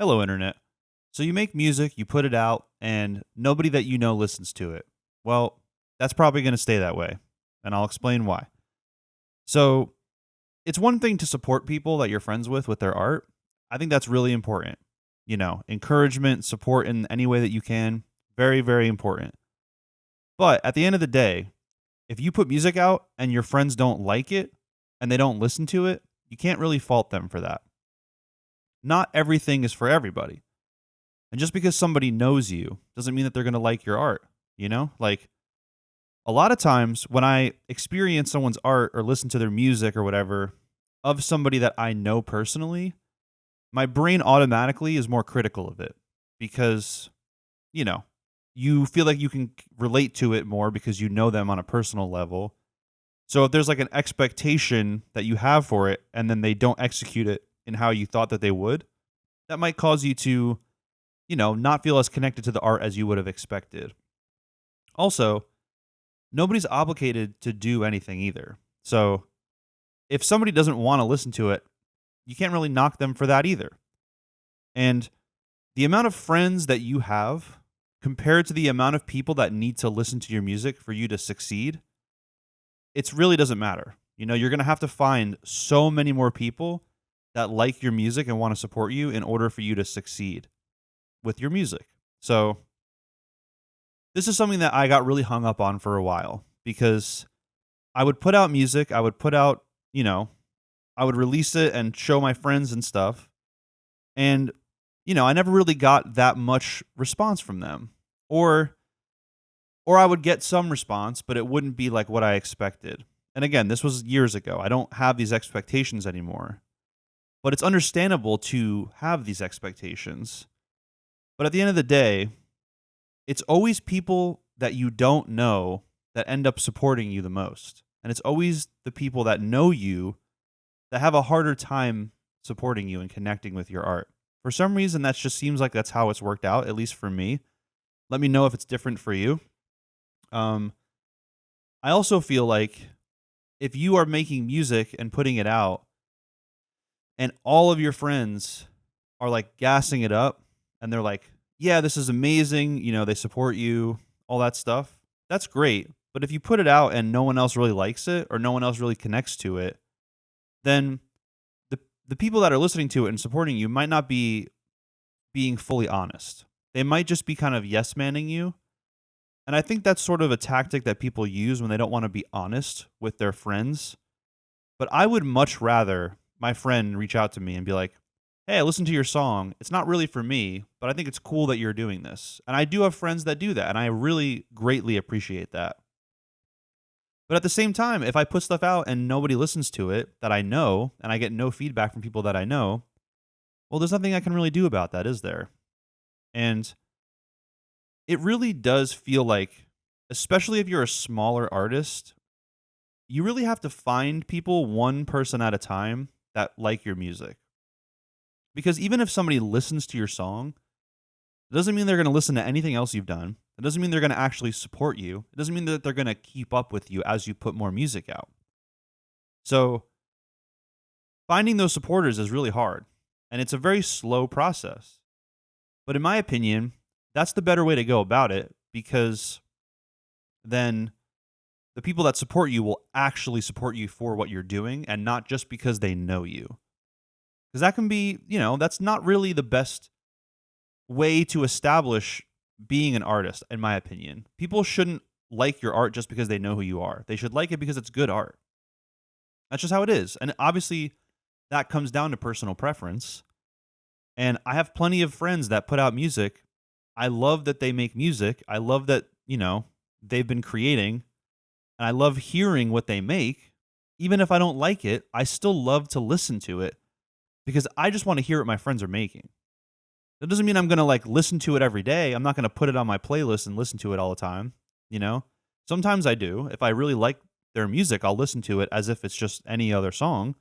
Hello, Internet. So you make music, you put it out, and nobody that you know listens to it. Well, that's probably going to stay that way. And I'll explain why. So it's one thing to support people that you're friends with their art. I think that's really important. Encouragement, support in any way that you can, very, very important. But at the end of the day, if you put music out and your friends don't like it and they don't listen to it, you can't really fault them for that. Not everything is for everybody. And just because somebody knows you doesn't mean that they're going to like your art, Like a lot of times when I experience someone's art or listen to their music or whatever of somebody that I know personally, my brain automatically is more critical of it because, you know, you feel like you can relate to it more because you know them on a personal level. So if there's like an expectation that you have for it and then they don't execute it in how you thought that they would, that might cause you to, not feel as connected to the art as you would have expected. Also, nobody's obligated to do anything either. So if somebody doesn't want to listen to it, you can't really knock them for that either. And the amount of friends that you have compared to the amount of people that need to listen to your music for you to succeed, it really doesn't matter. You're going to have to find so many more people that like your music and want to support you in order for you to succeed with your music. So this is something that I got really hung up on for a while because I would put out music, I would put out, I would release it and show my friends and stuff. And, I never really got that much response from them. Or I would get some response, but it wouldn't be like what I expected. And again, this was years ago. I don't have these expectations anymore. But it's understandable to have these expectations. But at the end of the day, it's always people that you don't know that end up supporting you the most. And it's always the people that know you that have a harder time supporting you and connecting with your art. For some reason, that just seems like that's how it's worked out, at least for me. Let me know if it's different for you. I also feel like if you are making music and putting it out, and all of your friends are like gassing it up, and they're like, yeah, this is amazing, they support you, all that stuff, that's great. But if you put it out and no one else really likes it or no one else really connects to it, then the people that are listening to it and supporting you might not be being fully honest. They might just be kind of yes-manning you. And I think that's sort of a tactic that people use when they don't want to be honest with their friends. But I would much rather my friend reach out to me and be like, hey, I listened to your song. It's not really for me, but I think it's cool that you're doing this. And I do have friends that do that, and I really greatly appreciate that. But at the same time, if I put stuff out and nobody listens to it that I know, and I get no feedback from people that I know, well, there's nothing I can really do about that, is there? And it really does feel like, especially if you're a smaller artist, you really have to find people one person at a time that like your music. Because even if somebody listens to your song, it doesn't mean they're going to listen to anything else you've done. It doesn't mean they're going to actually support you. It doesn't mean that they're going to keep up with you as you put more music out. So finding those supporters is really hard, and it's a very slow process. But in my opinion, that's the better way to go about it, because then the people that support you will actually support you for what you're doing and not just because they know you. Because that can be, that's not really the best way to establish being an artist, in my opinion. People shouldn't like your art just because they know who you are. They should like it because it's good art. That's just how it is. And obviously, that comes down to personal preference. And I have plenty of friends that put out music. I love that they make music. I love that, they've been creating. And I love hearing what they make. Even if I don't like it, I still love to listen to it because I just want to hear what my friends are making. That doesn't mean I'm going to like listen to it every day. I'm not going to put it on my playlist and listen to it all the time. Sometimes I do. If I really like their music, I'll listen to it as if it's just any other song.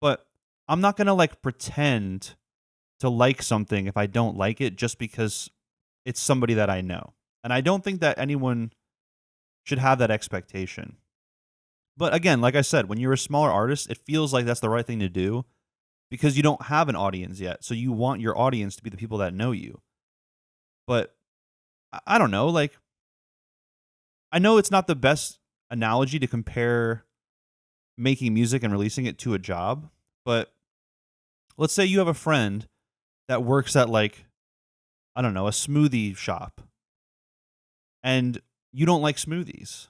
But I'm not going to like pretend to like something if I don't like it just because it's somebody that I know. And I don't think that anyone should have that expectation. But again, like I said, when you're a smaller artist, it feels like that's the right thing to do. because you don't have an audience yet. So you want your audience to be the people that know you. But I don't know, like I know it's not the best analogy to compare making music and releasing it to a job, but let's say you have a friend that works at like, I don't know, a smoothie shop and you don't like smoothies.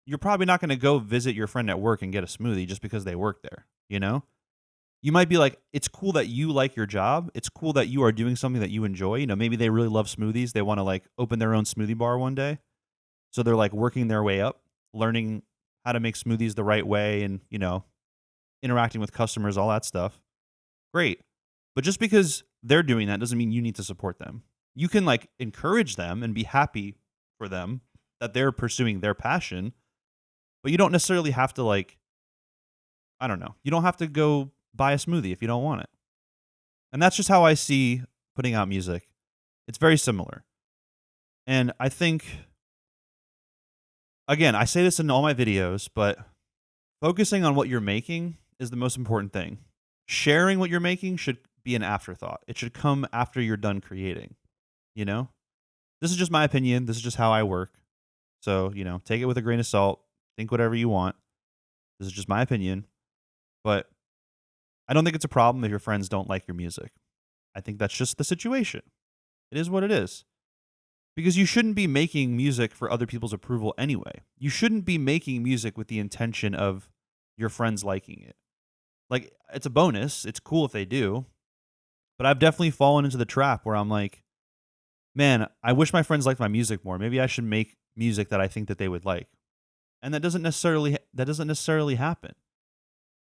You're probably not going to go visit your friend at work and get a smoothie just because they work there, you know? You might be like, it's cool that you like your job. It's cool that you are doing something that you enjoy. You know, maybe they really love smoothies. They want to like open their own smoothie bar one day. So they're like working their way up, learning how to make smoothies the right way and, you know, interacting with customers, all that stuff. Great. But just because they're doing that doesn't mean you need to support them. You can like encourage them and be happy for them that they're pursuing their passion, but you don't necessarily have to like, I don't know, you don't have to go buy a smoothie if you don't want it. And that's just how I see putting out music. It's very similar. And I think, again, I say this in all my videos, but focusing on what you're making is the most important thing. Sharing what you're making should be an afterthought. It should come after you're done creating, you know? This is just my opinion. This is just how I work. So, you know, take it with a grain of salt. Think whatever you want. This is just my opinion. But I don't think it's a problem if your friends don't like your music. I think that's just the situation. It is what it is. Because you shouldn't be making music for other people's approval anyway. You shouldn't be making music with the intention of your friends liking it. Like, it's a bonus. It's cool if they do. But I've definitely fallen into the trap where I'm like, man, I wish my friends liked my music more. Maybe I should make music that I think that they would like. And that doesn't necessarily happen.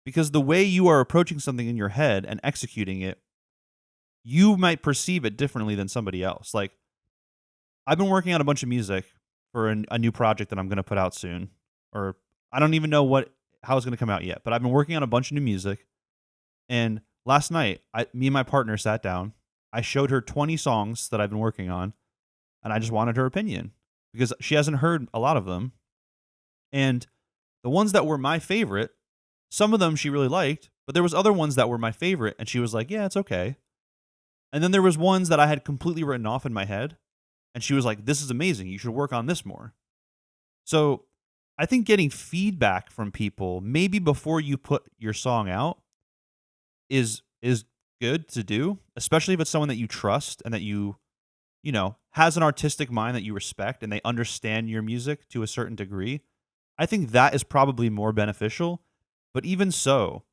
Because the way you are approaching something in your head and executing it, you might perceive it differently than somebody else. Like, I've been working on a bunch of music for a new project that I'm going to put out soon. Or I don't even know how it's going to come out yet. But I've been working on a bunch of new music. And last night, me and my partner sat down. I showed her 20 songs that I've been working on. And I just wanted her opinion. Because she hasn't heard a lot of them. And the ones that were my favorite, some of them she really liked. But there was other ones that were my favorite. And she was like, yeah, it's okay. And then there was ones that I had completely written off in my head. And she was like, this is amazing. You should work on this more. So I think getting feedback from people, maybe before you put your song out, is good to do, especially if it's someone that you trust and that you know, has an artistic mind that you respect and they understand your music to a certain degree. I think that is probably more beneficial. But even so,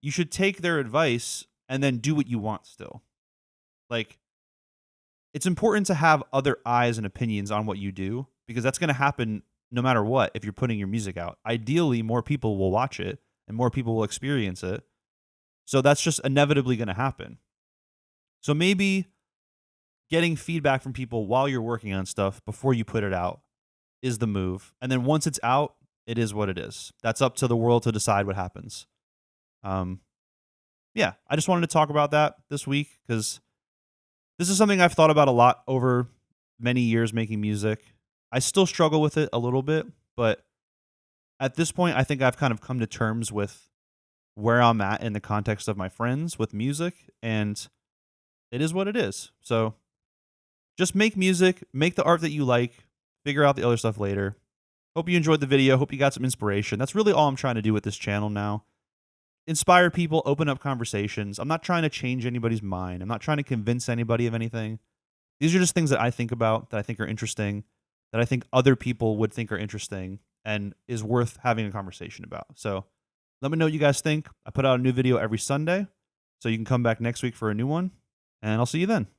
you should take their advice and then do what you want still. Like, it's important to have other eyes and opinions on what you do because that's going to happen no matter what if you're putting your music out. Ideally, more people will watch it and more people will experience it. So that's just inevitably going to happen. So maybe getting feedback from people while you're working on stuff before you put it out is the move. And then once it's out, it is what it is. That's up to the world to decide what happens. Yeah, I just wanted to talk about that this week because this is something I've thought about a lot over many years making music. I still struggle with it a little bit, but at this point, I think I've kind of come to terms with where I'm at in the context of my friends with music, and it is what it is. So just make music, make the art that you like, figure out the other stuff later. Hope you enjoyed the video. Hope you got some inspiration. That's really all I'm trying to do with this channel now. Inspire people, open up conversations. I'm not trying to change anybody's mind. I'm not trying to convince anybody of anything. These are just things that I think about, that I think are interesting, that I think other people would think are interesting and is worth having a conversation about. So let me know what you guys think. I put out a new video every Sunday, so you can come back next week for a new one, and I'll see you then.